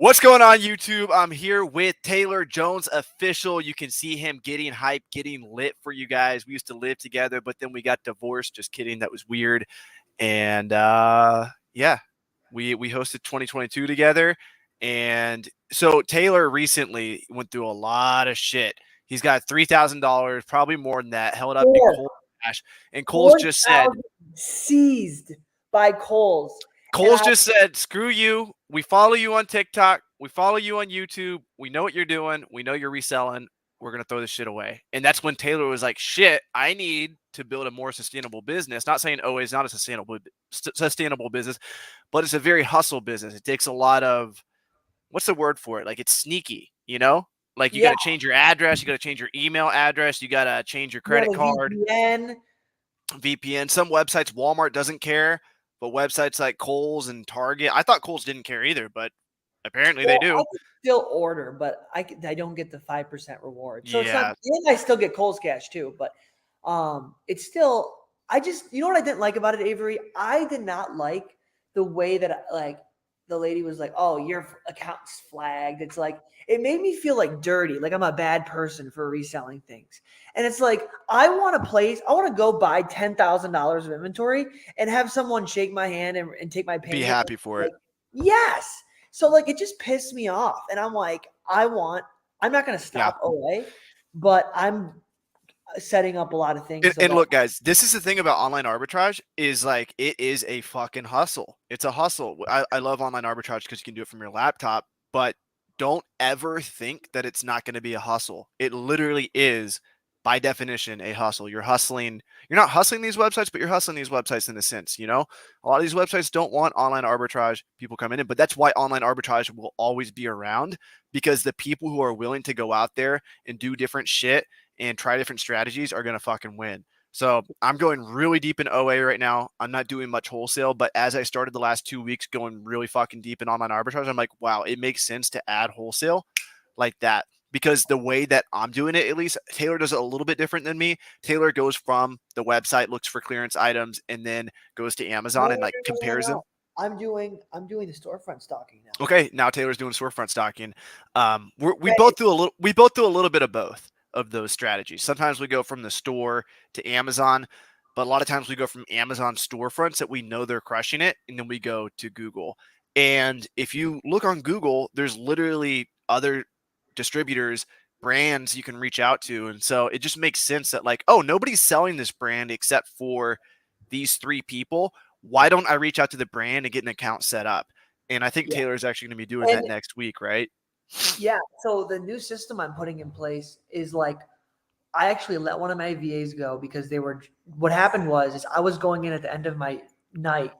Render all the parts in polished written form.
What's going on, YouTube? I'm here with Taylor Jones Official. You can see him getting hype, getting lit for you guys. We used to live together, but then we got divorced. Just kidding. That was weird. And yeah, we hosted 2022 together. And so Taylor recently went through a lot of shit. He's got $3,000, probably more than that, held up in Kohl's cash. And Kohl's just said, seized by Kohl's. Kohl's just said, screw you. We follow you on TikTok. We follow you on YouTube. We know what you're doing. We know you're reselling. We're going to throw this shit away. And that's when Taylor was like, shit, I need to build a more sustainable business. Not saying OA is not a sustainable business, but it's a very hustle business. It takes a lot of, what's the word for it? Like, it's sneaky, you know? Like, you got to change your address. You got to change your email address. You got to change your credit card. VPN. Some websites, Walmart doesn't care. But websites like Kohl's and Target, I thought Kohl's didn't care either, but apparently they do. I can still order, but I don't get the 5% reward. So it's not, and I still get Kohl's cash too, but it's still, you know what I didn't like about it, Avery? I did not like the way that the lady was like, oh, your account's flagged. It's like, it made me feel like dirty, like I'm a bad person for reselling things. And it's like, I want to go buy $10,000 of inventory and have someone shake my hand and take my payment. Be happy for it. Yes. So like, it just pissed me off. And I'm like, I'm not going to stop OA, but I'm setting up a lot of things. And look, guys, this is the thing about online arbitrage is like, it is a fucking hustle. It's a hustle. I love online arbitrage because you can do it from your laptop, but don't ever think that it's not going to be a hustle. It literally is, by definition, a hustle. You're hustling. You're not hustling these websites, but you're hustling these websites in a sense, you know? A lot of these websites don't want online arbitrage people coming in, but that's why online arbitrage will always be around, because the people who are willing to go out there and do different shit and try different strategies are going to fucking win. So I'm going really deep in OA right now. I'm not doing much wholesale, but as I started the last 2 weeks going really fucking deep in online arbitrage, I'm like, wow, it makes sense to add wholesale like that. Because the way that I'm doing it, at least Taylor does it a little bit different than me. Taylor goes from the website, looks for clearance items, and then goes to Amazon and like compares them. I'm doing the storefront stocking now. Okay, now Taylor's doing storefront stocking. We both do a little bit of both of those strategies. Sometimes we go from the store to Amazon, but a lot of times we go from Amazon storefronts that we know they're crushing it, and then we go to Google. And if you look on Google, there's literally other distributors, brands you can reach out to. And so it just makes sense that like, oh, nobody's selling this brand except for these 3 people. Why don't I reach out to the brand and get an account set up? And I think Taylor's actually going to be doing that next week, right? Yeah. So the new system I'm putting in place is like, I actually let one of my VAs go because what happened was I was going in at the end of my night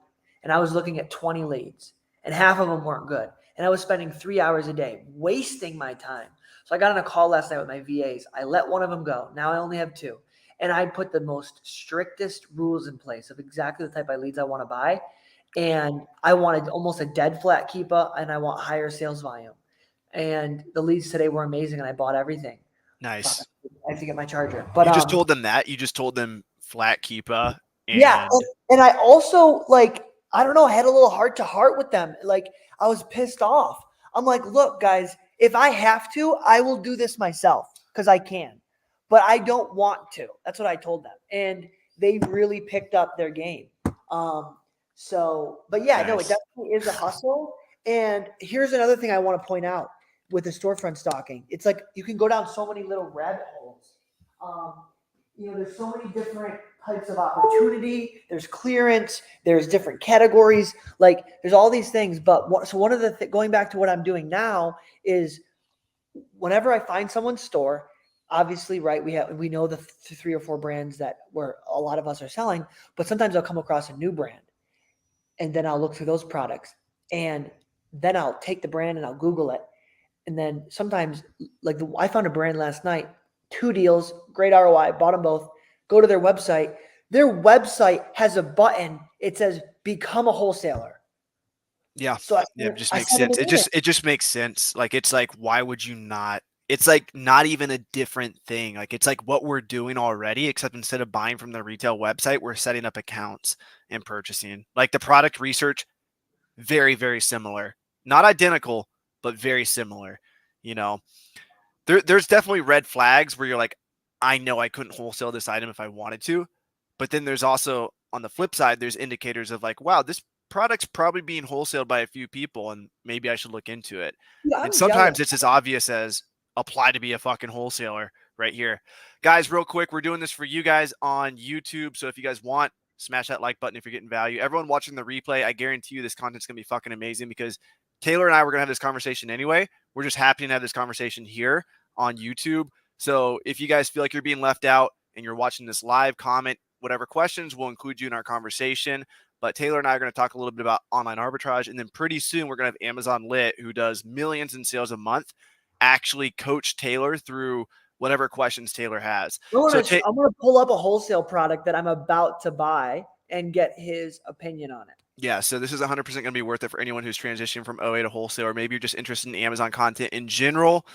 and I was looking at 20 leads and half of them weren't good. And I was spending 3 hours a day wasting my time. So I got on a call last night with my VAs. I let one of them go. Now I only have 2. And I put the most strictest rules in place of exactly the type of leads I want to buy. And I wanted almost a dead flat keeper, and I want higher sales volume. And the leads today were amazing, and I bought everything. Nice. I have to get my charger. But you just told them that. You just told them flat keeper. Yeah. And I also, like, I don't know, I had a little heart to heart with them. Like, I was pissed off. I'm like, look, guys, if I have to, I will do this myself because I can. But I don't want to. That's what I told them. And they really picked up their game. But yeah, no, it definitely is a hustle. And here's another thing I want to point out with the storefront stocking. It's like you can go down so many little rabbit holes. There's so many different types of opportunity. There's clearance. There's different categories. Like there's all these things. But one of the going back to what I'm doing now is whenever I find someone's store, obviously, right, we know the 3 or 4 brands that where a lot of us are selling, but sometimes I'll come across a new brand and then I'll look through those products and then I'll take the brand and I'll Google it. And then sometimes I found a brand last night, 2 deals, great ROI, bought them both, go to their website. Their website has a button. It says, become a wholesaler. Yeah. So it just makes sense. It just makes sense. Like, it's like, why would you not? It's like not even a different thing. Like it's like what we're doing already, except instead of buying from the retail website, we're setting up accounts and purchasing. Like the product research, very, very similar. Not identical, but very similar. You know, there's definitely red flags where you're like, I know I couldn't wholesale this item if I wanted to. But then there's also, on the flip side, there's indicators of like, wow, this product's probably being wholesaled by a few people and maybe I should look into it. Yeah, And I'm jealous. sometimes it's as obvious as apply to be a fucking wholesaler right here. Guys, real quick, we're doing this for you guys on YouTube. So if you guys want, smash that like button if you're getting value. Everyone watching the replay, I guarantee you this content's going to be fucking amazing because Taylor and I were going to have this conversation anyway. We're just happy to have this conversation here on YouTube. So if you guys feel like you're being left out and you're watching this live, comment whatever questions, we'll include you in our conversation. But Taylor and I are going to talk a little bit about online arbitrage. And then pretty soon we're going to have Amazon Lit, who does millions in sales a month, actually coach Taylor through whatever questions Taylor has. I'm gonna pull up a wholesale product that I'm about to buy and get his opinion on it. Yeah, so this is 100% going to be worth it for anyone who's transitioning from OA to wholesale, or maybe you're just interested in Amazon content in general.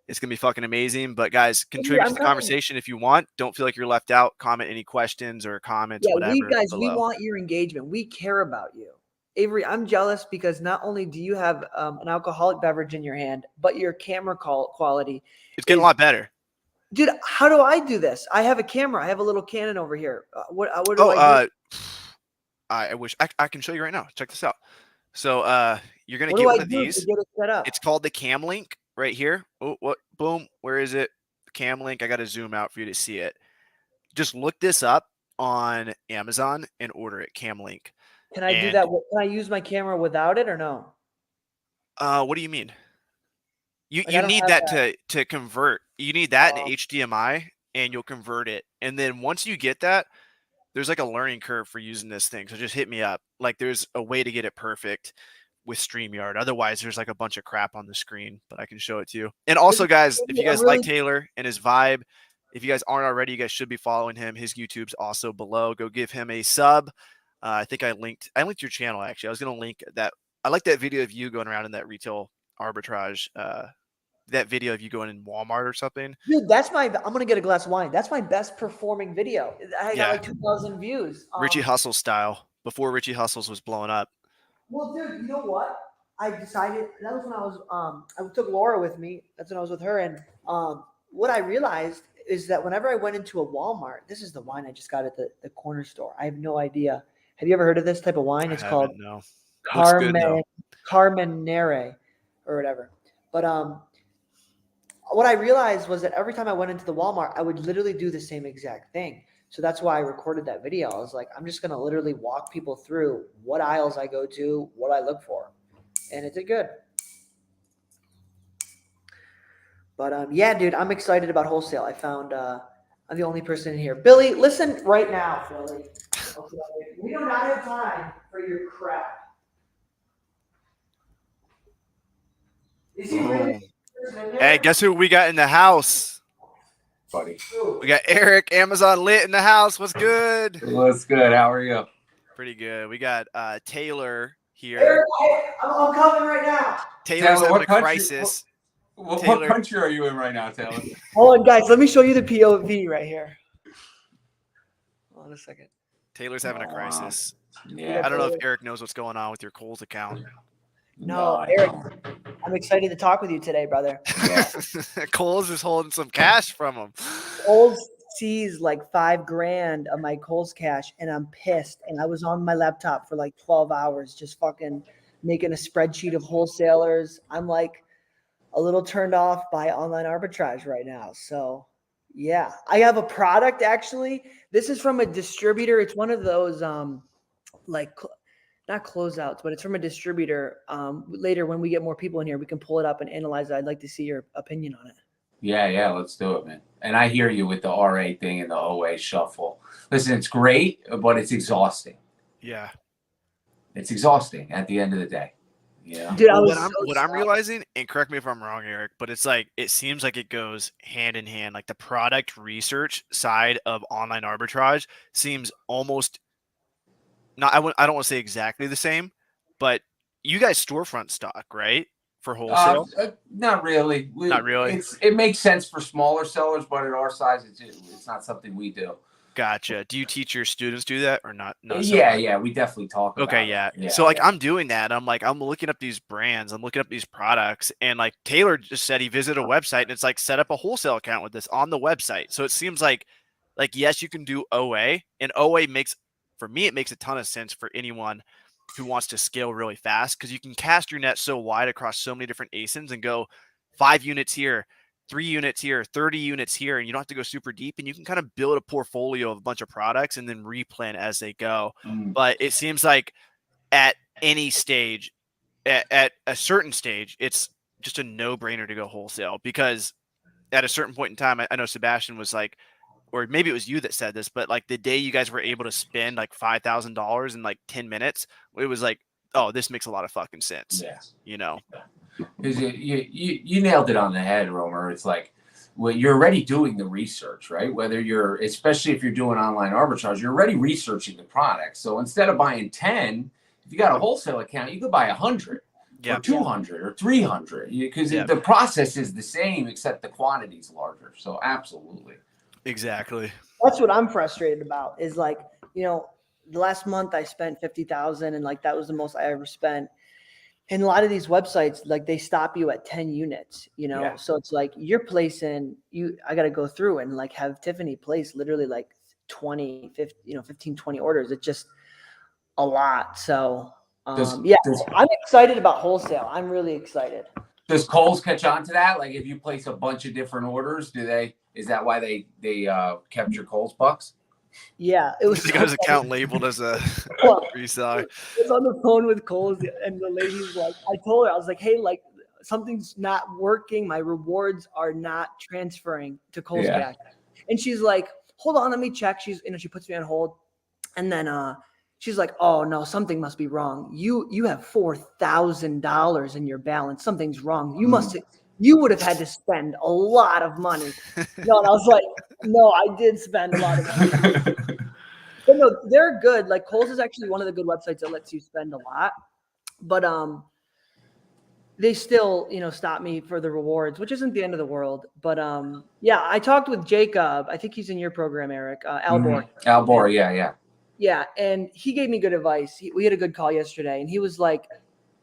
It's going to be fucking amazing. But guys, contribute to the conversation if you want. Don't feel like you're left out. Comment any questions or comments, whatever. We want your engagement. We care about you. Avery, I'm jealous because not only do you have an alcoholic beverage in your hand, but your camera quality. It's getting a lot better. Dude, how do I do this? I have a camera. I have a little Canon over here. What do I do? I wish I can show you right now. Check this out. So you're going to get one of these. To get it set up? It's called the Cam Link right here. Oh, what? Boom. Where is it? Cam Link. I got to zoom out for you to see it. Just look this up on Amazon and order it. Cam Link. Can I do that? Can I use my camera without it or no? What do you mean? You need that to convert. You need that in HDMI and you'll convert it. And then once you get that, there's like a learning curve for using this thing. So just hit me up. Like there's a way to get it perfect with StreamYard. Otherwise, there's like a bunch of crap on the screen, but I can show it to you. And also, guys, if you guys like Taylor and his vibe, if you guys aren't already, you guys should be following him. His YouTube's also below. Go give him a sub. I think I linked your channel, actually. I was going to link that. I like that video of you going around in that retail arbitrage, that video of you going in Walmart or something. Dude, I'm going to get a glass of wine. That's my best performing video. I got like 2,000 views. Richie Hustle style, before Richie Hustles was blowing up. Well, dude, you know what? I decided, that was when I was, I took Laura with me. That's when I was with her. And what I realized is that whenever I went into a Walmart, this is the wine I just got at the corner store. I have no idea. Have you ever heard of this type of wine? It's called Carmenere or whatever. But what I realized was that every time I went into the Walmart, I would literally do the same exact thing. So that's why I recorded that video. I was like, I'm just going to literally walk people through what aisles I go to, what I look for. And it did good. But yeah, dude, I'm excited about wholesale. I found I'm the only person in here. Billy, listen right now, Billy. Okay, we do not have time for your crap. Is he really? Hey, guess who we got in the house? Buddy. We got Eric, Amazon Lit in the house. What's good? What's good? How are you? Pretty good. We got Taylor here. Eric, I'm coming right now. Taylor's having a crisis. What country are you in right now, Taylor? Hold on, guys. Let me show you the POV right here. Hold on a second. Taylor's having a crisis. Yeah. I don't know if Eric knows what's going on with your Kohl's account. No, Eric, I'm excited to talk with you today, brother. Yeah. Kohl's is holding some cash from him. Kohl's sees like $5,000 of my Kohl's cash, and I'm pissed. And I was on my laptop for like 12 hours just fucking making a spreadsheet of wholesalers. I'm like a little turned off by online arbitrage right now. So yeah, I have a product actually. This is from a distributor. It's one of those like not closeouts, but it's from a distributor. Later when we get more people in here, we can pull it up and analyze it. I'd like to see your opinion on it. Yeah, let's do it, man. And I hear you with the RA thing and the OA shuffle. Listen, it's great, but it's exhausting. Yeah. It's exhausting at the end of the day. Yeah. Dude, what I'm realizing, and correct me if I'm wrong, Eric, but it's like it seems like it goes hand in hand. Like the product research side of online arbitrage seems almost not. I don't want to say exactly the same, but you guys storefront stock, right? For wholesale? Not really. Not really. It makes sense for smaller sellers, but at our size, it's not something we do. Gotcha. Do you teach your students do that or not? Not so Yeah, much? yeah, we definitely talk about Okay, it. yeah. Yeah, So like yeah. I'm doing that. I'm like I'm looking up these brands, I'm looking up these products, and like Taylor just said he visited a website and it's like set up a wholesale account with this on the website. So it seems like yes, you can do OA, and OA makes for me it makes a ton of sense for anyone who wants to scale really fast because you can cast your net so wide across so many different ASINs and go 5 units here, 3 units here, 30 units here, and you don't have to go super deep, and you can kind of build a portfolio of a bunch of products and then replan as they go. Mm. But it seems like at any stage, at a certain stage, it's just a no-brainer to go wholesale because at a certain point in time, I know Sebastian was like, or maybe it was you that said this, but like the day you guys were able to spend like $5,000 in like 10 minutes, it was like, oh, this makes a lot of fucking sense, Yeah. you know? Because you nailed it on the head, Romer. It's like, well, you're already doing the research, right? Whether you're, especially if you're doing online arbitrage, you're already researching the product. So instead of buying 10, if you got a wholesale account, you could buy 100 or Yeah. 200 or 300 because Yeah. the process is the same, except the quantity is larger. So absolutely. Exactly. That's what I'm frustrated about is like, the last month I spent 50,000 and like that was the most I ever spent. And a lot of these websites, like they stop you at 10 units, Yeah. So it's like you're placing I got to go through and like have Tiffany place literally like 20, 50, 15, 20 orders. It's just a lot. So Does I'm excited about wholesale. I'm really excited. Does Kohl's catch on to that? Like if you place a bunch of different orders, is that why they kept your Kohl's bucks? Yeah, it was He got his account labeled as a reseller. I was on the phone with Kohl's and the lady's like, I told her, I was like, hey, like something's not working. My rewards are not transferring to Kohl's Cash. And she's like, hold on, let me check. She puts me on hold. And then she's like, oh no, something must be wrong. You have $4,000 in your balance. Something's wrong. You would have had to spend a lot of money. No, and I was like, no, I did spend a lot of money. But no, they're good. Like Kohl's is actually one of the good websites that lets you spend a lot. But they still, stop me for the rewards, which isn't the end of the world. But yeah, I talked with Jacob. I think he's in your program, Eric. Albor. Albor, yeah. Yeah, and he gave me good advice. We had a good call yesterday, and he was like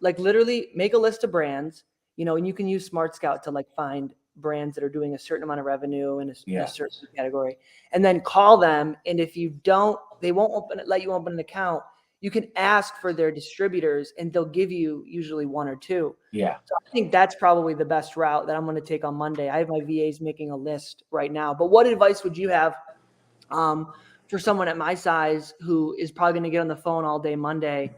literally make a list of brands, and you can use Smart Scout to like find brands that are doing a certain amount of revenue in a certain category, and then call them. And if you don't, they won't let you open an account. You can ask for their distributors, and they'll give you usually one or two. Yeah. So I think that's probably the best route that I'm going to take on Monday. I have my VAs making a list right now. But what advice would you have for someone at my size who is probably going to get on the phone all day Monday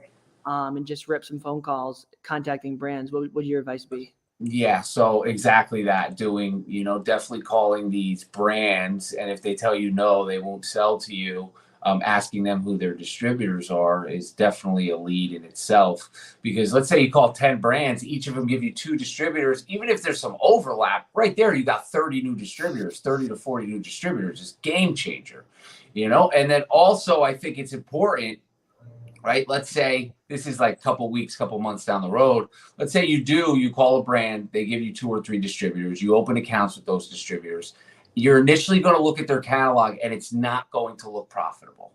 and just rip some phone calls, contacting brands? What would your advice be? Yeah, so exactly that. Doing, definitely calling these brands, and if they tell you no, they won't sell to you. Asking them who their distributors are is definitely a lead in itself. Because let's say you call 10 brands, each of them give you 2 distributors. Even if there's some overlap, right there you got 30 new distributors, 30 to 40 new distributors. It's game changer, And then also I think it's important, right? Let's say this is like couple months down the road. Let's say you call a brand, they give you 2 or 3 distributors, you open accounts with those distributors. You're initially going to look at their catalog and it's not going to look profitable,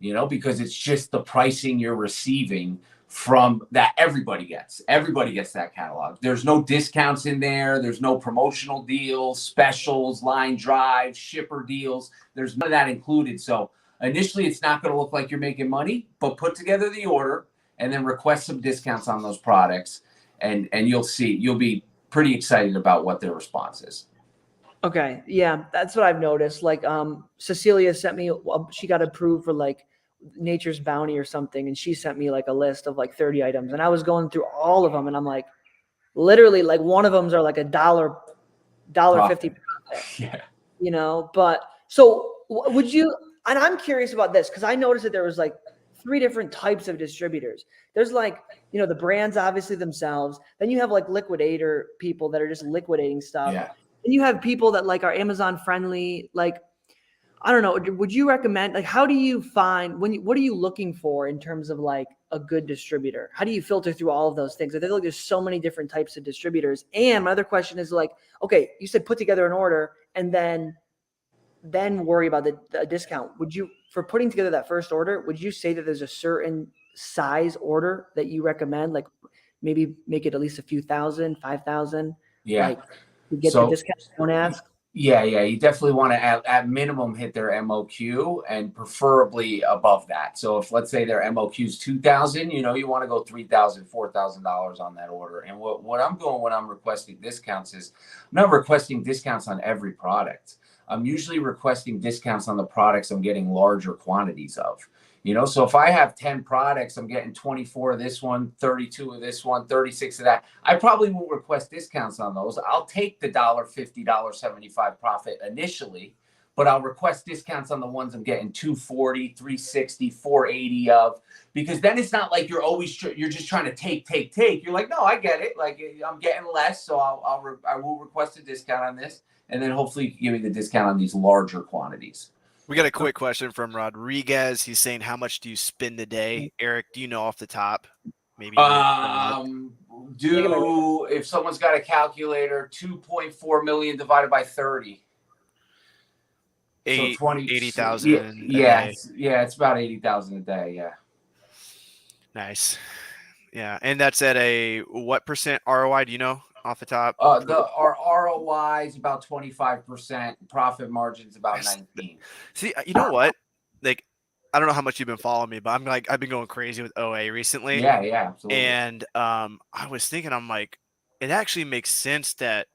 because it's just the pricing you're receiving from that everybody gets. Everybody gets that catalog. There's no discounts in there. There's no promotional deals, specials, line drives, shipper deals. There's none of that included. So initially, it's not going to look like you're making money, but put together the order and then request some discounts on those products, and you'll be pretty excited about what their response is. Okay, yeah, that's what I've noticed. Like, Cecilia sent me, she got approved for like Nature's Bounty or something, and she sent me like a list of like 30 items, and I was going through all of them, and I'm like, literally, like one of them's are like $1.50. Yeah. But so would you? And I'm curious about this because I noticed that there was like 3 different types of distributors. There's like, the brands obviously themselves. Then you have like liquidator people that are just liquidating stuff. Yeah. And you have people that like are Amazon friendly. Like, I don't know. Would you recommend, like, how do you find what are you looking for in terms of like a good distributor? How do you filter through all of those things? I feel like there's so many different types of distributors. And my other question is like, okay, you said put together an order and then then worry about the discount. Would you, for putting together that first order, would you say that there's a certain size order that you recommend? Like maybe make it at least a few thousand, 5,000, Yeah. like to get the discount, don't ask? Yeah, you definitely want to at minimum hit their MOQ and preferably above that. So if let's say their MOQ is 2,000, you want to go $3,000, $4,000 on that order. And what I'm doing when I'm requesting discounts is I'm not requesting discounts on every product. I'm usually requesting discounts on the products I'm getting larger quantities of. So if I have 10 products, I'm getting 24 of this one, 32 of this one, 36 of that. I probably won't request discounts on those. I'll take the $1.50, $1.75 profit initially, but I'll request discounts on the ones I'm getting 240, 360, 480 of, because then it's not like you're just trying to take. You're like, no, I get it. Like I'm getting less, so I will request a discount on this, and then hopefully give me the discount on these larger quantities. We got a quick question from Rodriguez. He's saying, how much do you spend a day? Eric, do you know off the top? Maybe if someone's got a calculator, 2.4 million divided by 30. So 80,000. Yeah, it's about 80,000 a day. Yeah. Nice. Yeah, and that's at a what percent ROI? Do you know off the top? Our ROI is about 25%. Profit margin's about 19. See, you know what? Like, I don't know how much you've been following me, but I've been going crazy with OA recently. Yeah, absolutely. And I was thinking, I'm like, it actually makes sense that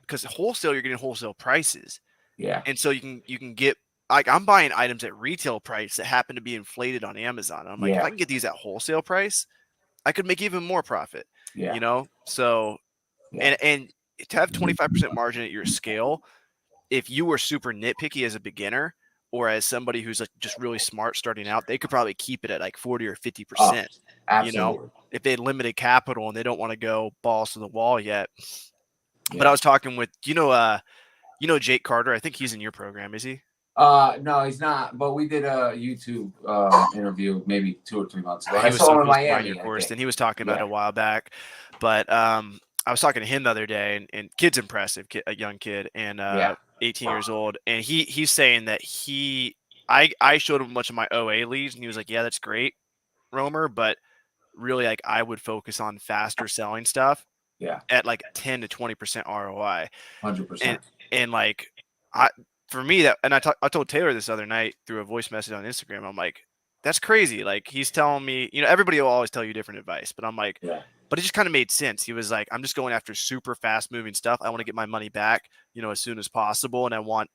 because wholesale, you're getting wholesale prices. Yeah. And so you can get, like, I'm buying items at retail price that happen to be inflated on Amazon. I'm like, if I can get these at wholesale price, I could make even more profit. Yeah. So and to have 25% margin at your scale, if you were super nitpicky as a beginner or as somebody who's like just really smart starting out, they could probably keep it at like 40 or 50%. Absolutely. If they had limited capital and they don't want to go balls to the wall yet. Yeah. But I was talking with, Jake Carter. I think he's in your program, is he? No, he's not. But we did a YouTube interview maybe 2 or 3 months ago. He was so in Miami, your course, and he was talking about it a while back. But I was talking to him the other day, and kid's impressive, a young kid, and 18 years old, and he's saying that I showed him a bunch of my OA leads, and he was like, "Yeah, that's great, Romer, but really, like, I would focus on faster selling stuff, at like 10 to 20% ROI, 100%, and like for me that, and I told Taylor this other night through a voice message on Instagram. I'm like, that's crazy. Like he's telling me, everybody will always tell you different advice, but I'm like, but it just kind of made sense. He was like, I'm just going after super fast moving stuff. I want to get my money back, as soon as possible. And I want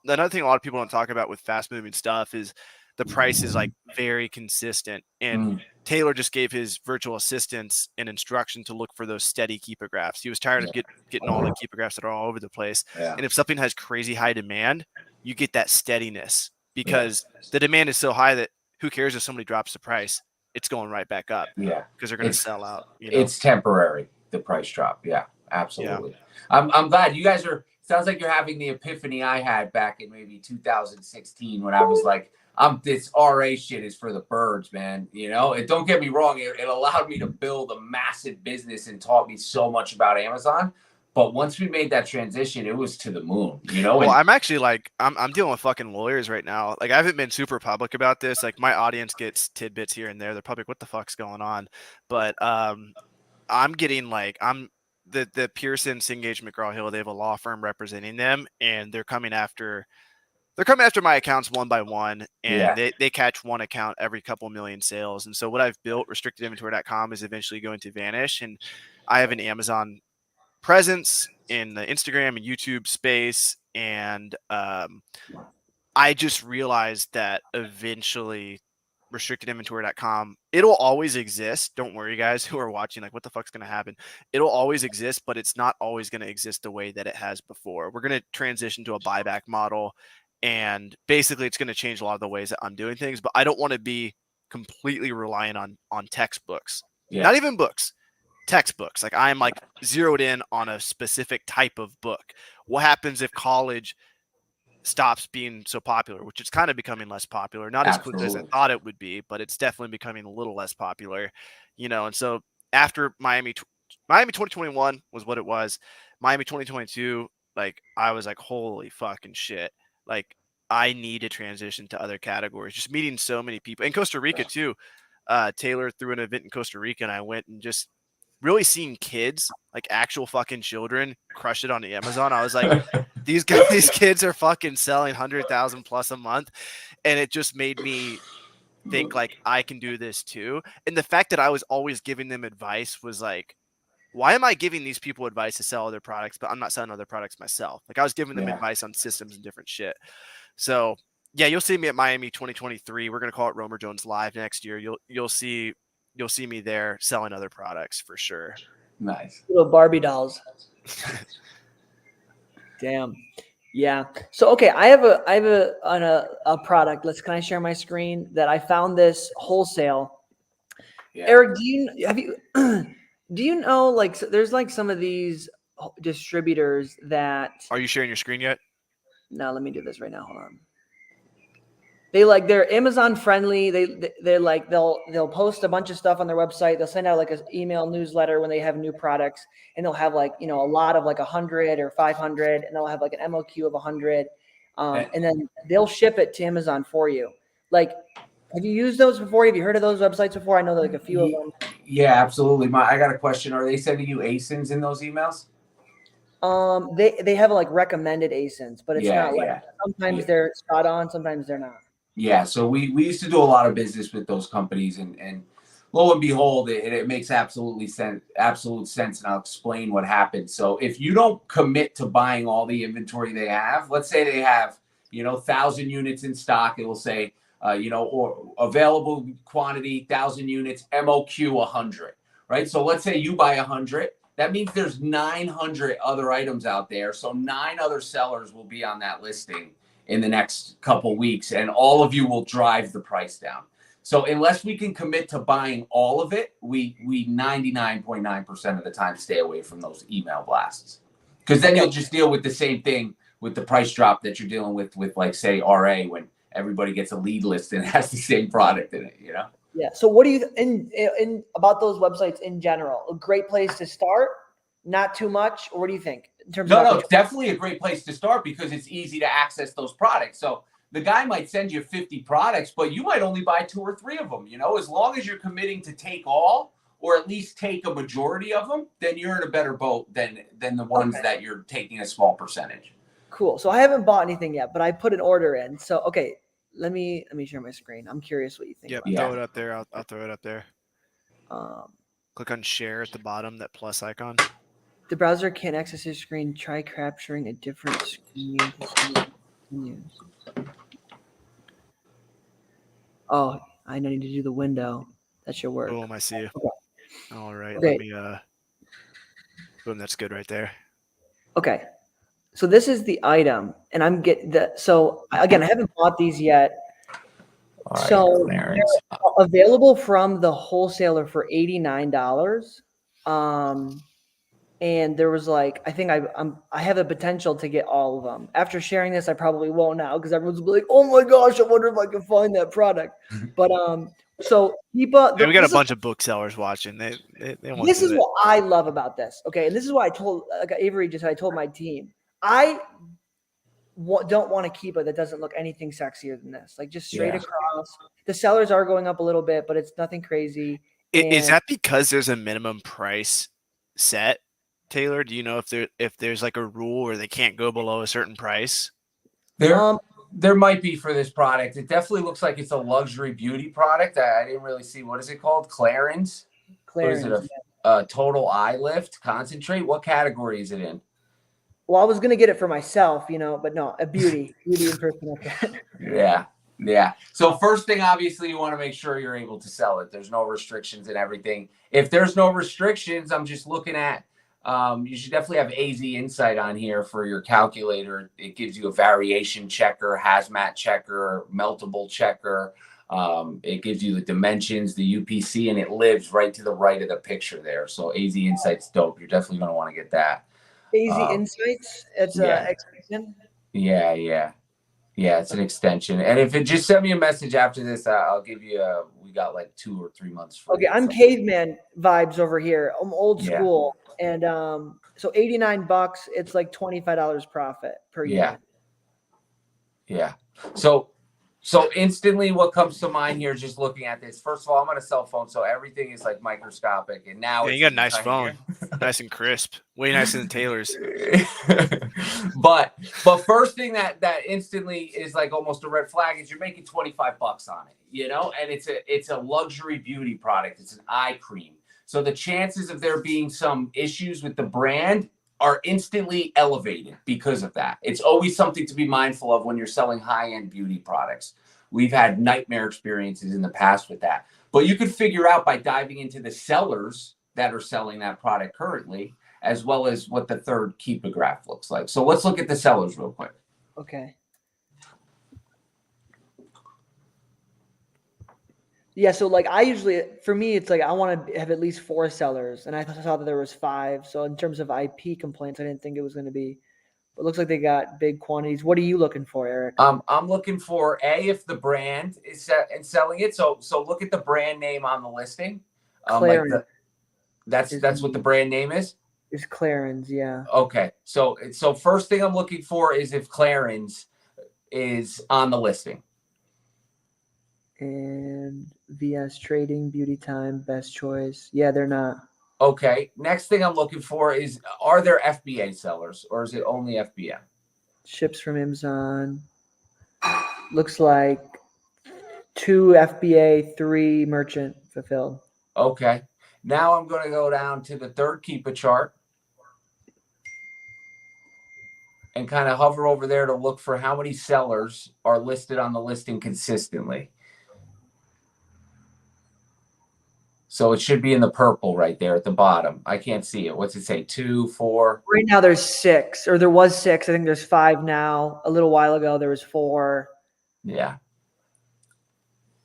another thing a lot of people don't talk about with fast moving stuff is the price is like very consistent. And Taylor just gave his virtual assistants an instruction to look for those steady keepographs. He was tired of getting all the keepographs that are all over the place. And if something has crazy high demand, you get that steadiness because the demand is so high that who cares if somebody drops the price? It's going right back up. Yeah. Because they're going to sell out. It's temporary, the price drop. Yeah, absolutely. Yeah. I'm glad you guys sounds like you're having the epiphany I had back in maybe 2016 when I was like, this RA shit is for the birds, man. Don't get me wrong. It allowed me to build a massive business and taught me so much about Amazon. But once we made that transition, it was to the moon, Well, I'm actually like, I'm dealing with fucking lawyers right now. Like I haven't been super public about this. Like my audience gets tidbits here and there. They're probably, what the fuck's going on? But I'm getting like, the Pearson, Cengage, McGraw-Hill, they have a law firm representing them, and they're coming after my accounts one by one, and they catch one account every couple million sales. And so what I've built, restrictedinventory.com, is eventually going to vanish. And I have an Amazon presence in the Instagram and YouTube space. And I just realized that eventually restrictedinventory.com, it'll always exist. Don't worry, guys who are watching, like, what the fuck's going to happen? It'll always exist, but it's not always going to exist the way that it has before. We're going to transition to a buyback model, and basically it's going to change a lot of the ways that I'm doing things, but I don't want to be completely reliant on textbooks. Not even books, textbooks. Like I'm like zeroed in on a specific type of book. What happens if college stops being so popular, which is kind of becoming less popular, not as quickly as I thought it would be, but it's definitely becoming a little less popular, and so after Miami 2021 was what it was. Miami 2022, like I was like, holy fucking shit. like I need to transition to other categories. Just meeting so many people in Costa Rica too. Taylor threw an event in Costa Rica, and I went and just really seeing kids, like actual fucking children, crush it on the Amazon. I was like, these kids are fucking selling 100,000 plus a month, and it just made me think like I can do this too. And the fact that I was always giving them advice was like, why am I giving these people advice to sell other products, but I'm not selling other products myself? Like I was giving them advice on systems and different shit. So yeah, you'll see me at Miami 2023. We're gonna call it Romer Jones Live next year. You'll see me there selling other products for sure. Nice. Little Barbie dolls. Damn. Yeah. So okay, I have a product. Can I share my screen that I found this wholesale? Yeah. Eric, do you know like there's like some of these distributors that Are you sharing your screen yet? No, let me do this right now. Hold on. They're Amazon friendly. They're like they'll post a bunch of stuff on their website. They'll send out like an email newsletter when they have new products, and they'll have like a lot of like 100 or 500, and they'll have like an MOQ of 100, and then they'll ship it to Amazon for you. Like, have you used those before? Have you heard of those websites before? I know like a few of them. Yeah, absolutely. I got a question. Are they sending you ASINs in those emails? They have like recommended ASINs, but it's not like sometimes they're spot on, sometimes they're not. Yeah, so we used to do a lot of business with those companies, and lo and behold, it makes absolute sense, and I'll explain what happened. So if you don't commit to buying all the inventory they have, let's say they have 1,000 units in stock, it will say or available quantity 1,000 units, MOQ 100, right? So let's say you buy 100. That means there's 900 other items out there. So 9 other sellers will be on that listing in the next couple weeks, and all of you will drive the price down. So unless we can commit to buying all of it, we 99.9% of the time stay away from those email blasts, because then you'll just deal with the same thing with the price drop that you're dealing with like say RA, when everybody gets a lead list and has the same product in it, Yeah. So what do you in about those websites in general? A great place to start, not too much, or what do you think? In terms No, definitely a great place to start because it's easy to access those products. So the guy might send you 50 products, but you might only buy 2 or 3 of them. As long as you're committing to take all, or at least take a majority of them, then you're in a better boat than the ones that you're taking a small percentage. Cool. So I haven't bought anything yet, but I put an order in. So okay, let me share my screen. I'm curious what you think. Yep, throw it up there. I'll throw it up there. Click on share at the bottom, that plus icon. The browser can't access your screen. Try capturing a different screen. Oh, I need to do the window. That should work. Boom, I see you. Okay. All right, Okay. let me boom, that's good right there. Okay. So this is the item, and I'm getting so again, I haven't bought these yet. Right, so they're available from the wholesaler for $89. And there was like, I think I have the potential to get all of them. After sharing this, I probably won't now because everyone's like, "Oh my gosh, I wonder if I can find that product." But so people, we got a bunch of booksellers watching. They want this is what I love about this. Okay, and this is why I told Avery I told my team I don't want to keep it that doesn't look anything sexier than this. Like just straight across. The sellers are going up a little bit, but it's nothing crazy. Is that because there's a minimum price set, Taylor? Do you know if there's like a rule where they can't go below a certain price? There might be for this product. It definitely looks like it's a luxury beauty product. I didn't really see, what is it called? Clarins? Or is it a total eye lift concentrate? What category is it in? Well, I was going to get it for myself, but no, a beauty and personal care. Yeah. So first thing, obviously, you want to make sure you're able to sell it. There's no restrictions and everything. If there's no restrictions, I'm just looking at, you should definitely have AZ Insight on here for your calculator. It gives you a variation checker, hazmat checker, meltable checker. It gives you the dimensions, the UPC, and it lives right to the right of the picture there. So AZ Insight's dope. You're definitely going to want to get that. AZ Insights, it's an extension. Yeah, it's an extension. And if it just send me a message after this, I'll give you we got like 2 or 3 months free. Okay, I'm caveman vibes over here. I'm old school. And so $89, it's like $25 profit per unit. Yeah. So instantly what comes to mind here just looking at this, first of all, I'm on a cell phone, so everything is like microscopic, and now Yeah, it's you got a even nice tinier. phone, nice and crisp, way nicer than Taylor's. but first thing that instantly is like almost a red flag is you're making $25 on it, you know, and it's a luxury beauty product. It's an eye cream. So the chances of there being some issues with the brand are instantly elevated because of that. It's always something to be mindful of when you're selling high-end beauty products. We've had nightmare experiences in the past with that. But you could figure out by diving into the sellers that are selling that product currently, as well as what the third Keepa graph looks like. So let's look at the sellers real quick. Okay. Yeah, so like I usually, for me, it's like I want to have at least 4 sellers, and I saw that there was 5. So in terms of IP complaints, I didn't think it was going to be. But it looks like they got big quantities. What are you looking for, Eric? I'm looking for if the brand is set and selling it. So look at the brand name on the listing. Clarence That's what the brand name is. is Clarence, yeah. Okay, so first thing I'm looking for is if Clarence is on the listing. And VS Trading, Beauty Time, Best Choice. Yeah, they're not. Okay, next thing I'm looking for is, are there FBA sellers or is it only FBA? Ships from Amazon. Looks like 2 FBA, 3 merchant fulfilled. Okay, now I'm going to go down to the third Keepa chart and kind of hover over there to look for how many sellers are listed on the listing consistently. So it should be in the purple right there at the bottom. I can't see it. What's it say? 2, 4? Right now there's 6, or there was 6. I think there's 5 now. A little while ago there was 4. Yeah.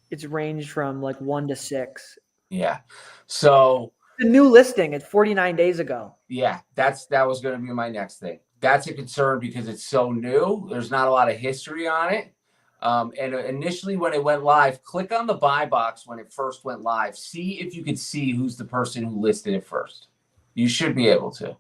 It's ranged from like 1 to 6. Yeah. So The new listing at 49 days ago. yeah, that was going to be my next thing. That's a concern because it's so new. There's not a lot of history on it. And initially when it went live, click on the buy box when it first went live. See if you could see who's the person who listed it first. You should be able to.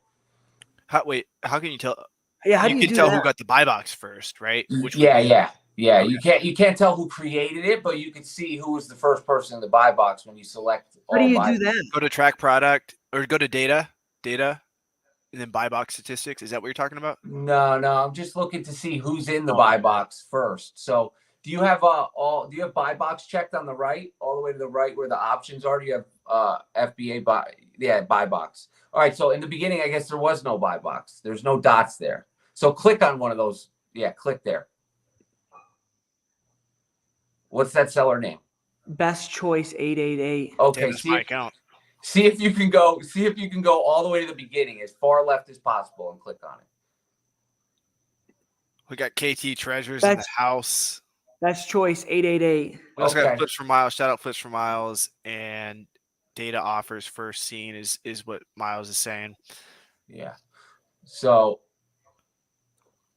How can you tell? Yeah, how do you can do tell that? who got the buy box first, right? Which would Yeah. Okay. You can't tell who created it, but you can see who was the first person in the buy box when you select. How do all you buy. do that? Go to track product or go to data, and then buy box statistics. Is that what you're talking about? No, I'm just looking to see who's in the buy box first. So do you have do you have buy box checked on the right, all the way to the right where the options are? Do you have FBA buy box? All right, so in the beginning, I guess there was no buy box. There's no dots there. So click on one of those. Yeah, click there. What's that seller name? Best Choice 888. Okay, That's my account. see if you can go all the way to the beginning, as far left as possible, and click on it. We got KT Treasures in the house. Best Choice 888. We also got Flips for Miles. Shout out Flips for Miles, and data offers first seen is what Miles is saying. Yeah. So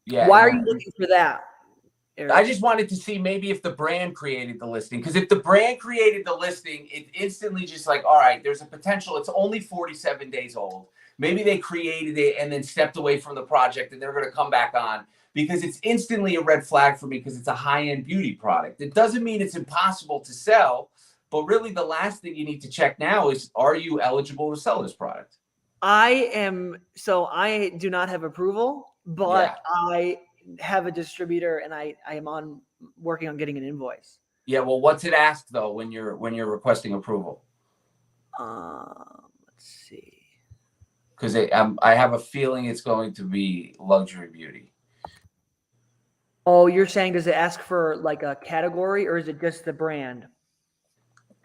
yeah. Why are you looking for that, Eric? I just wanted to see maybe if the brand created the listing, because if the brand created the listing, it instantly just like, all right, there's a potential. It's only 47 days old. Maybe they created it and then stepped away from the project and they're going to come back on, because it's instantly a red flag for me because it's a high-end beauty product. It doesn't mean it's impossible to sell, but really the last thing you need to check now is, are you eligible to sell this product? I do not have approval, but I have a distributor and I am working on getting an invoice. Yeah, well, what's it ask though when you're requesting approval? Let's see. Because I have a feeling it's going to be luxury beauty. Oh, you're saying, does it ask for like a category or is it just the brand?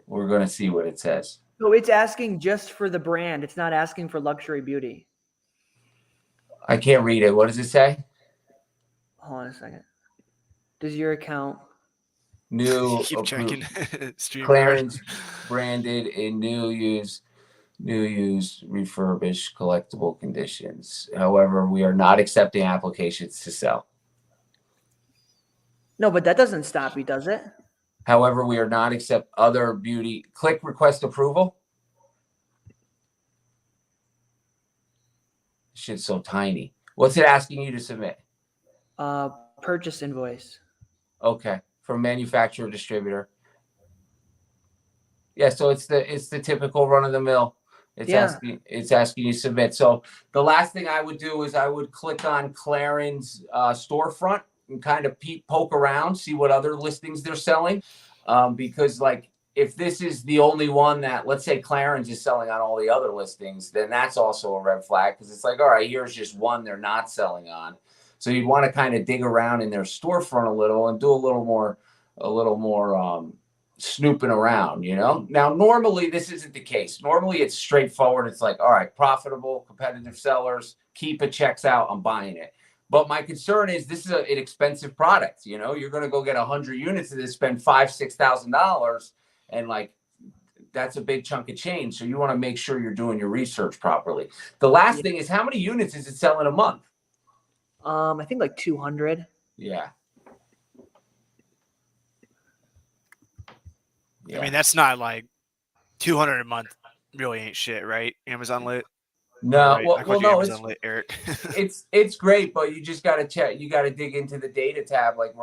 We're going to see what it says. So it's asking just for the brand. It's not asking for luxury beauty. I can't read it. What does it say? Hold on a second. Does your account new keep checking? Clarence branded in new use refurbished collectible conditions. However, we are not accepting applications to sell. No, but that doesn't stop you, does it? However, we are not accept other beauty. Click request approval. Shit's so tiny. What's it asking you to submit? Purchase invoice. Okay, from manufacturer distributor. Yeah, so it's the typical run of the mill. It's asking you to submit. So the last thing I would do is I would click on Claren's storefront and kind of poke around, see what other listings they're selling, because like if this is the only one that, let's say Clarence is selling on all the other listings, then that's also a red flag because it's like, all right, here's just one they're not selling on. So you'd want to kind of dig around in their storefront a little and do a little more snooping around, you know. Now normally this isn't the case. Normally it's straightforward. It's like, all right, profitable, competitive sellers, keep it, checks out, I'm buying it. But my concern is this is an expensive product. You know, you're going to go get 100 units of this, spend $5,000-$6,000, and like that's a big chunk of change. So you want to make sure you're doing your research properly. The last thing is, how many units is it selling a month? I think like 200. Yeah. I mean, that's not like 200 a month. Really ain't shit, right? Amazon lit. No, Right? well, no, Amazon lit, Eric. it's great, but you just got to check. You got to dig into the data tab, like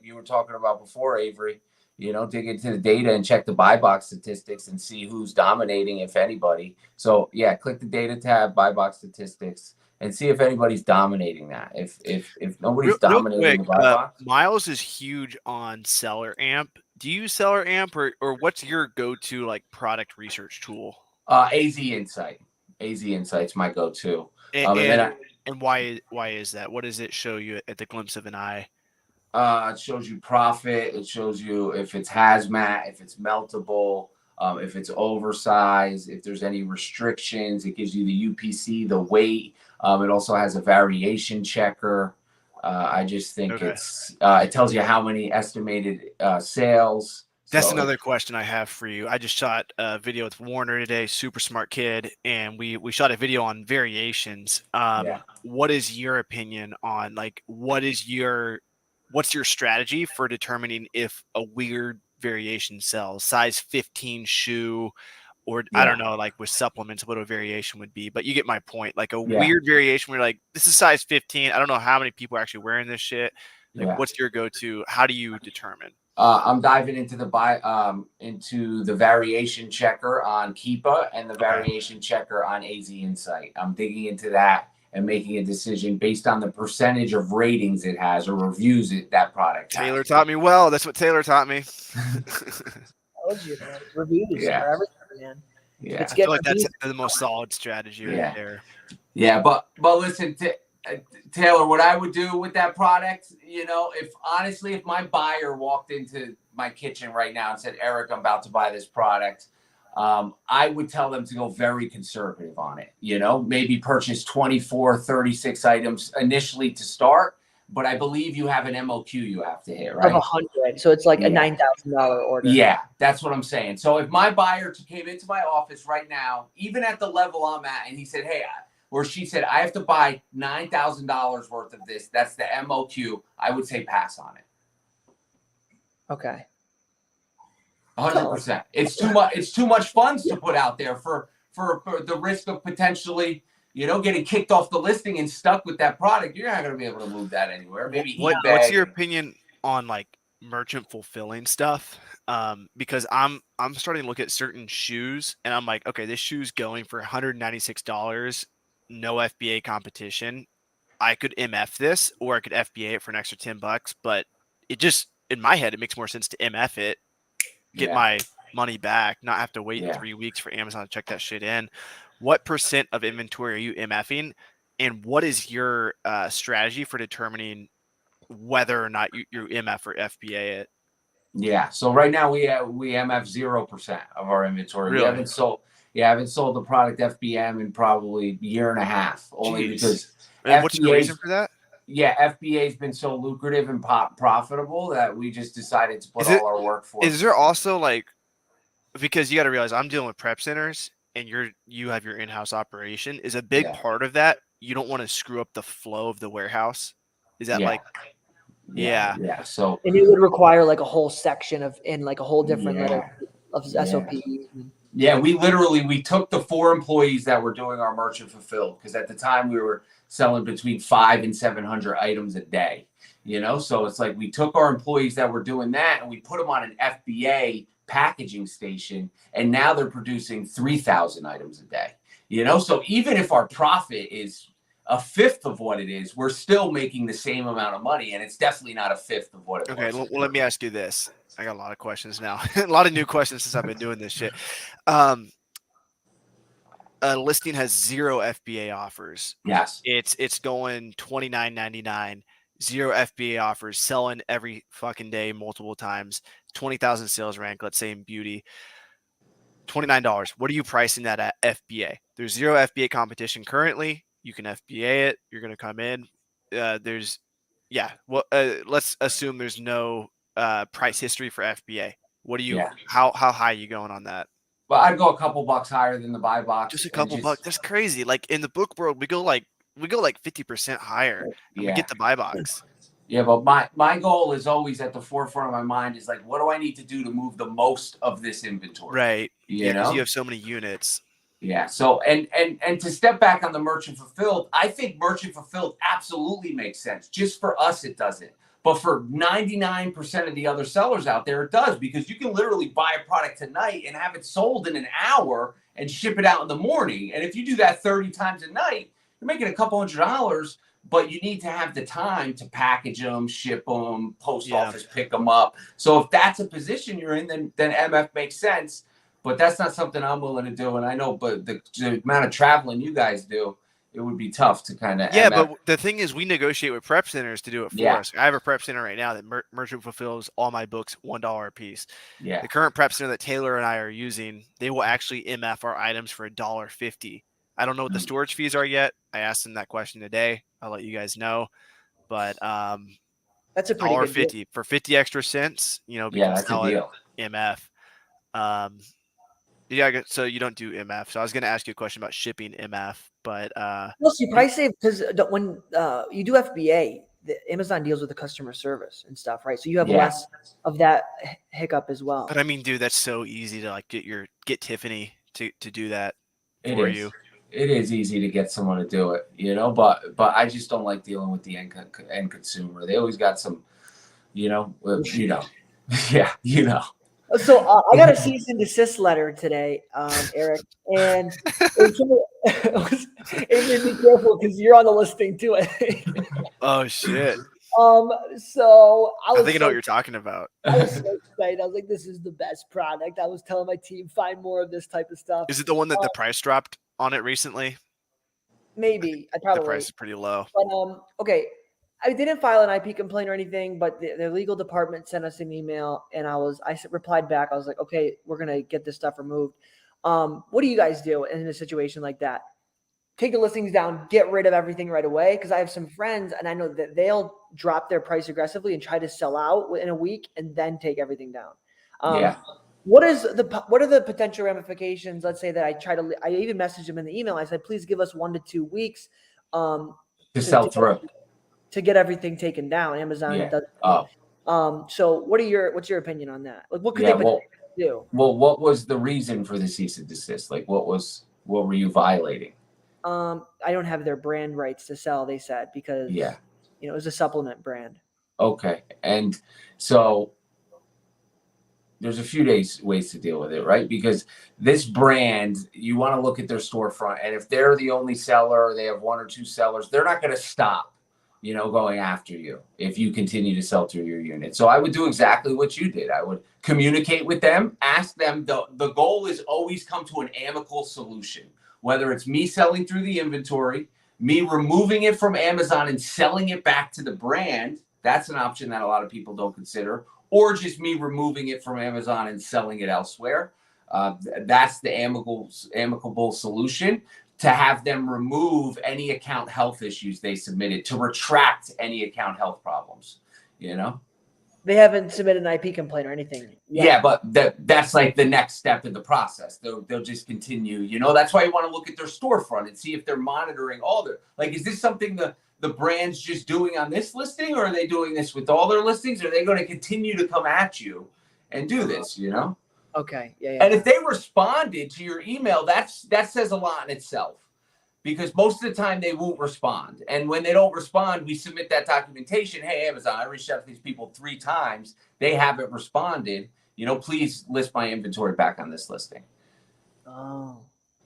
you were talking about before, Avery. You know, dig into the data and check the buy box statistics and see who's dominating, if anybody. So yeah, click the data tab, buy box statistics, and see if anybody's dominating that. If nobody's dominating the buy box. Miles is huge on Seller Amp. Do you use Seller Amp, or what's your go-to like product research tool? AZ Insight. AZ Insight's my go-to. And why is that? What does it show you at the glimpse of an eye? It shows you profit. It shows you if it's hazmat, if it's meltable, if it's oversized, if there's any restrictions. It gives you the UPC, the weight. It also has a variation checker. I just think it tells you how many estimated sales. That's another question I have for you. I just shot a video with Warner today, super smart kid, and we shot a video on variations. What is your opinion on like what's your strategy for determining if a weird variation sells? Size 15 shoe, or I don't know, like with supplements, what a variation would be. But you get my point. Like a weird variation where you're like, this is size 15. I don't know how many people are actually wearing this shit. Like, what's your go-to? How do you determine? I'm diving into the variation checker on Keepa and the variation checker on AZ Insight. I'm digging into that and making a decision based on the percentage of ratings it has or reviews that product has. Taylor taught me well. That's what Taylor taught me. Told you, man. Reviews for everything, man. Yeah, I feel like that's the most solid strategy right there. Yeah, but listen, Taylor, what I would do with that product, you know, if my buyer walked into my kitchen right now and said, Eric, I'm about to buy this product, I would tell them to go very conservative on it. You know, maybe purchase 24, 36 items initially to start. But I believe you have an MOQ you have to hit, right? Of 100. So it's like a $9,000 order. Yeah, that's what I'm saying. So if my buyer came into my office right now, even at the level I'm at, and he said, hey, or she said, I have to buy $9,000 worth of this, that's the MOQ, I would say pass on it. Okay. 100%. It's too much funds to put out there for the risk of potentially, you know, getting kicked off the listing and stuck with that product. You're not going to be able to move that anywhere. Maybe what's your opinion on like merchant fulfilling stuff? Because I'm starting to look at certain shoes and I'm like, okay, this shoe's going for $196, no FBA competition. I could MF this, or I could FBA it for an extra $10, but it just, in my head, it makes more sense to MF it, get my money back, not have to wait 3 weeks for Amazon to check that shit in. What percent of inventory are you MFing, and what is your strategy for determining whether or not you MF or FBA it? Yeah. So right now we MF 0% of our inventory. Really? We haven't sold the product FBM in probably a year and a half. Only because and what's the reason for that? Yeah, FBA has been so lucrative and profitable that we just decided to put all our work for. Is there also like, because you got to realize I'm dealing with prep centers and you have your in-house operation, is a big part of that. You don't want to screw up the flow of the warehouse. Is that like, yeah. So and it would require like a whole section like a whole different letter of SOP. Yeah, we took the 4 employees that were doing our merchant fulfilled, because at the time we were selling between 5 and 700 items a day. So it's like we took our employees that were doing that and we put them on an FBA packaging station, and now they're producing 3,000 items a day. So even if our profit is a fifth of what it is, we're still making the same amount of money, and it's definitely not a fifth of what it Okay, was. well, let me ask you this. I got a lot of questions now. A lot of new questions since I've been doing this shit. Um, a listing has 0 FBA offers. Yes. It's going $29.99, 0 FBA offers, selling every fucking day, multiple times, 20,000 sales rank, let's say in beauty, $29. What are you pricing that at FBA? There's 0 FBA competition currently. You can FBA it. You're going to come in. Let's assume there's no price history for FBA. What do you? Yeah. How high are you going on that? Well, I'd go a couple bucks higher than the buy box. Just a couple bucks. That's crazy. Like in the book world, we go like 50% higher, and we get the buy box. Yeah, but my goal is always at the forefront of my mind is like, what do I need to do to move the most of this inventory? Right. Yeah, because you have so many units. Yeah. So and to step back on the merchant fulfilled, I think merchant fulfilled absolutely makes sense. Just for us, it doesn't. But for 99% of the other sellers out there, it does, because you can literally buy a product tonight and have it sold in an hour and ship it out in the morning. And if you do that 30 times a night, you're making a couple $100, but you need to have the time to package them, ship them, post office, pick them up. So if that's a position you're in, then MF makes sense. But that's not something I'm willing to do. And I know, but the amount of traveling you guys do, it would be tough to kind of. Yeah, but the thing is, we negotiate with prep centers to do it for us. I have a prep center right now that merchant fulfills all my books $1 a piece. Yeah. The current prep center that Taylor and I are using, they will actually MF our items for $1.50. I don't know what the storage fees are yet. I asked them that question today. I'll let you guys know. But that's a pretty good $1.50 for 50 extra cents. We can that's sell a deal. It MF. Yeah, so you don't do MF. So I was going to ask you a question about shipping MF, but well, you probably save, because when you do FBA, Amazon deals with the customer service and stuff, right? So you have less of that hiccup as well. But I mean, dude, that's so easy to like get Tiffany to do that for you. It is easy to get someone to do it, but I just don't like dealing with the end consumer. They always got some, yeah, So I got a cease and desist letter today, Eric, and it made me careful because you're on the listing too. Oh shit! So I think I know what you're talking about. I was so excited. I was like, "This is the best product." I was telling my team, "Find more of this type of stuff." Is it the one that the price dropped on it recently? Maybe. I probably. The price is pretty low. But okay. I didn't file an IP complaint or anything, but the legal department sent us an email, and I replied back. I was like, okay, we're going to get this stuff removed. What do you guys do in a situation like that? Take the listings down, get rid of everything right away. Cause I have some friends and I know that they'll drop their price aggressively and try to sell out in a week and then take everything down. What are the potential ramifications? Let's say that I even messaged them in the email. I said, please give us 1 to 2 weeks, to sell through. To get everything taken down. Amazon does. So what's your opinion on that? Like, what could they do? Well, what was the reason for the cease and desist? Like, what were you violating? I don't have their brand rights to sell, they said, because it was a supplement brand. Okay. And so there's a few ways to deal with it, right? Because this brand, you want to look at their storefront, and if they're the only seller, or they have 1 or 2 sellers, they're not going to stop going after you if you continue to sell through your unit. So I would do exactly what you did. I would communicate with them, ask them. The goal is always come to an amicable solution, whether it's me selling through the inventory, me removing it from Amazon and selling it back to the brand. That's an option that a lot of people don't consider, or just me removing it from Amazon and selling it elsewhere. That's the amicable solution. To have them remove any account health issues they submitted, to retract any account health problems, They haven't submitted an IP complaint or anything yet. Yeah, but that's like the next step in the process. They'll just continue, That's why you want to look at their storefront and see if they're monitoring all their, like, is this something the brand's just doing on this listing, or are they doing this with all their listings? Are they going to continue to come at you and do this, Okay. Yeah. And if they responded to your email, that says a lot in itself, because most of the time they won't respond. And when they don't respond, we submit that documentation. Hey, Amazon, I reached out to these people 3 times. They haven't responded. Please list my inventory back on this listing. Oh.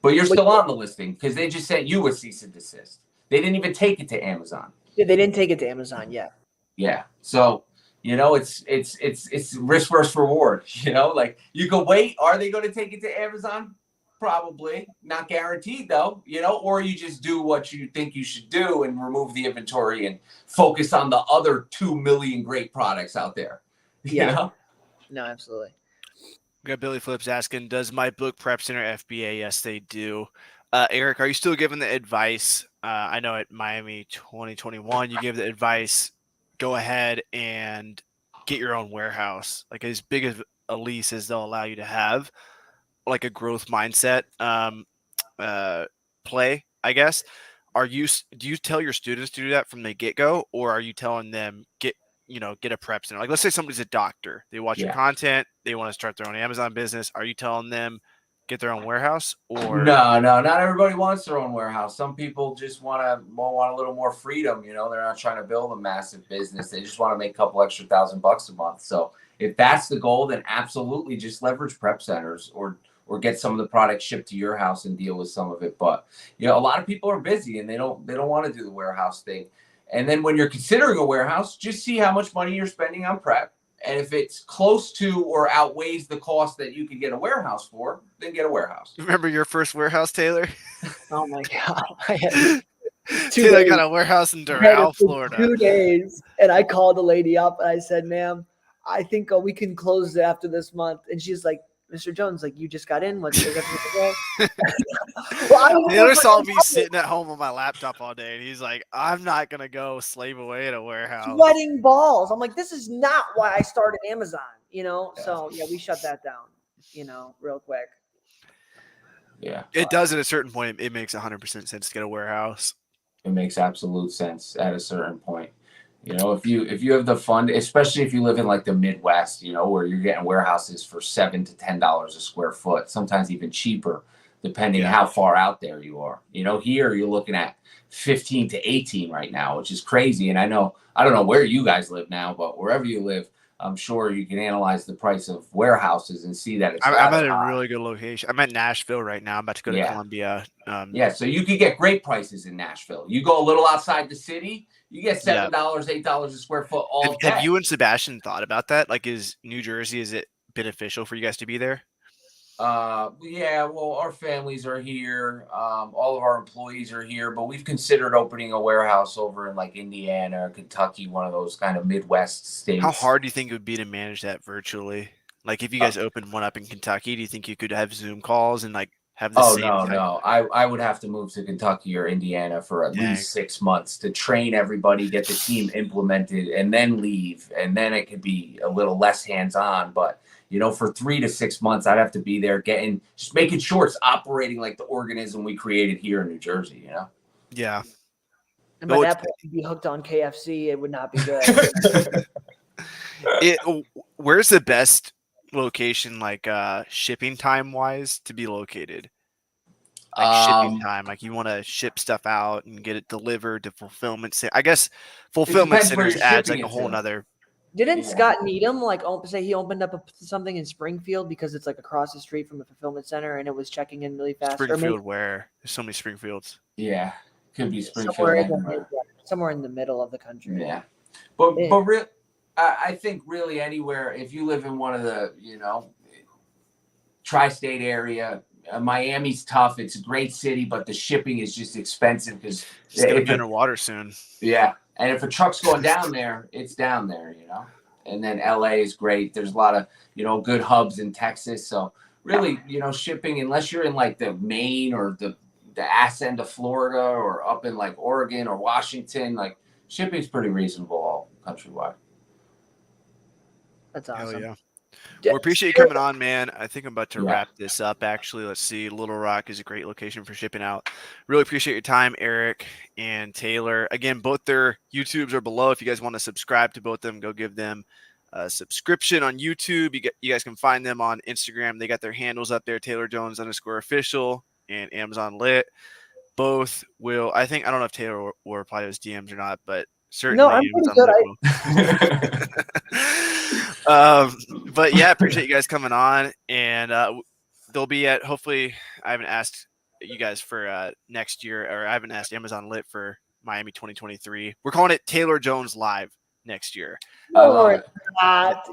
But you're still on the listing because they just sent you a cease and desist. They didn't even take it to Amazon. Yeah, they didn't take it to Amazon yet. Yeah. So, it's risk versus reward. Like, you can wait. Are they going to take it to Amazon? Probably. Not guaranteed though, or you just do what you think you should do and remove the inventory and focus on the other 2 million great products out there. Yeah. No, absolutely. We got Billy Flips asking, does my book prep center FBA? Yes, they do. Eric, are you still giving the advice? I know at Miami 2021, you gave the advice, go ahead and get your own warehouse. Like, as big of a lease as they'll allow you to have, like a growth mindset play, I guess. Do you tell your students to do that from the get-go, or are you telling them get a prep center? Like, let's say somebody's a doctor, they watch your content, they want to start their own Amazon business. Are you telling them get their own warehouse? Or no, not everybody wants their own warehouse. Some people just want a little more freedom. They're not trying to build a massive business. They just want to make a couple extra $1,000 a month. So if that's the goal, then absolutely just leverage prep centers or get some of the products shipped to your house and deal with some of it. But a lot of people are busy and they don't want to do the warehouse thing. And then when you're considering a warehouse, just see how much money you're spending on prep. And if it's close to or outweighs the cost that you could get a warehouse for, then get a warehouse. Remember your first warehouse, Taylor? Oh my God. Taylor got a warehouse in Doral, Florida. 2 days. And I called the lady up and I said, ma'am, I think we can close after this month. And she's like, Mr. Jones, like, you just got in. What's Taylor saw me sitting at home on my laptop all day, and he's like, I'm not going to go slave away at a warehouse. Sweating balls. I'm like, this is not why I started Amazon, So, yeah, we shut that down, real quick. Yeah. It does at a certain point. It makes 100% sense to get a warehouse. It makes absolute sense at a certain point. If you have the fund, especially if you live in like the Midwest, where you're getting warehouses for $7 to $10 a square foot, sometimes even cheaper, depending how far out there you are. Here you're looking at 15 to 18 right now, which is crazy. And I don't know where you guys live now, but wherever you live, I'm sure you can analyze the price of warehouses and see that it's. I'm at a really good location. I'm at Nashville right now. I'm about to go to Columbia. So you could get great prices in Nashville. You go a little outside the city, you get $7, $8 a square foot all day. Have you and Sebastian thought about that? Like, is New Jersey, is it beneficial for you guys to be there? Well, our families are here. All of our employees are here, but we've considered opening a warehouse over in like Indiana or Kentucky, one of those kind of Midwest states. How hard do you think it would be to manage that virtually? Like, if you guys opened one up in Kentucky, do you think you could have Zoom calls and like have the same? No. I would have to move to Kentucky or Indiana for at least 6 months to train everybody, get the team implemented, and then leave. And then it could be a little less hands-on, but for 3 to 6 months, I'd have to be there just making sure it's operating like the organism we created here in New Jersey, Yeah. And by that point, you'd be hooked on KFC. It would not be good. Where's the best location, like shipping time wise, to be located? Like shipping time, like you want to ship stuff out and get it delivered to fulfillment center. I guess fulfillment centers adds like a whole nother. Didn't Scott Needham say he opened up something in Springfield because it's like across the street from a fulfillment center and it was checking in really fast? Springfield, where there's so many Springfields. Yeah, could be Springfield. Somewhere in the middle of the country. Yeah, but I think really anywhere, if you live in one of the tri-state area, Miami's tough. It's a great city, but the shipping is just expensive because it's gonna be underwater soon. Yeah. And if a truck's going down there, it's down there, And then LA is great. There's a lot of, good hubs in Texas. So really, shipping, unless you're in like the Maine or the ass end of Florida or up in like Oregon or Washington, like shipping's pretty reasonable all countrywide. That's awesome. Hell yeah. Well, appreciate you coming on, man. I think I'm about to wrap this up, actually. Let's see. Little Rock is a great location for shipping out. Really appreciate your time, Eric and Taylor. Again, both their YouTubes are below. If you guys want to subscribe to both of them, go give them subscription on YouTube. You guys can find them on Instagram. They got their handles up there, TaylorJones_official and Amazon Lit. Both will, I don't know if Taylor will reply to his DMs or not, but certainly. No, I'm pretty good. But yeah, appreciate you guys coming on, and they'll be at, hopefully, I haven't asked you guys for next year, or I haven't asked Amazon Lit for Miami 2023. We're calling it Taylor Jones Live next year. No,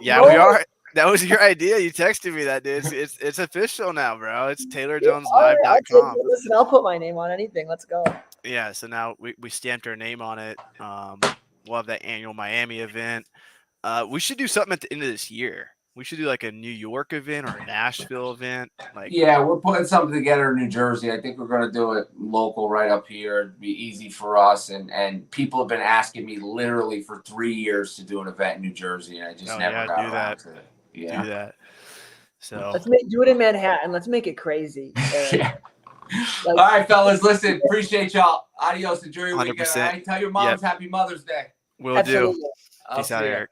yeah, we are. That was your idea. You texted me that, dude. It's official now, bro. It's TaylorJonesLive.com. Listen, I'll put my name on anything. Let's go. Yeah, so now we stamped our name on it. We'll have that annual Miami event. We should do something at the end of this year. We should do like a New York event or a Nashville event. Yeah, we're putting something together in New Jersey. I think we're going to do it local right up here. It'd be easy for us. And people have been asking me literally for 3 years to do an event in New Jersey, and I just never got around to it. Yeah. Do that. So let's do it in Manhattan. Let's make it crazy. Yeah. All right, fellas. Listen, appreciate y'all. Adios. Enjoy your weekend. 100%. Tell your moms Happy Mother's Day. Will do. I'll Peace out, see ya. Eric.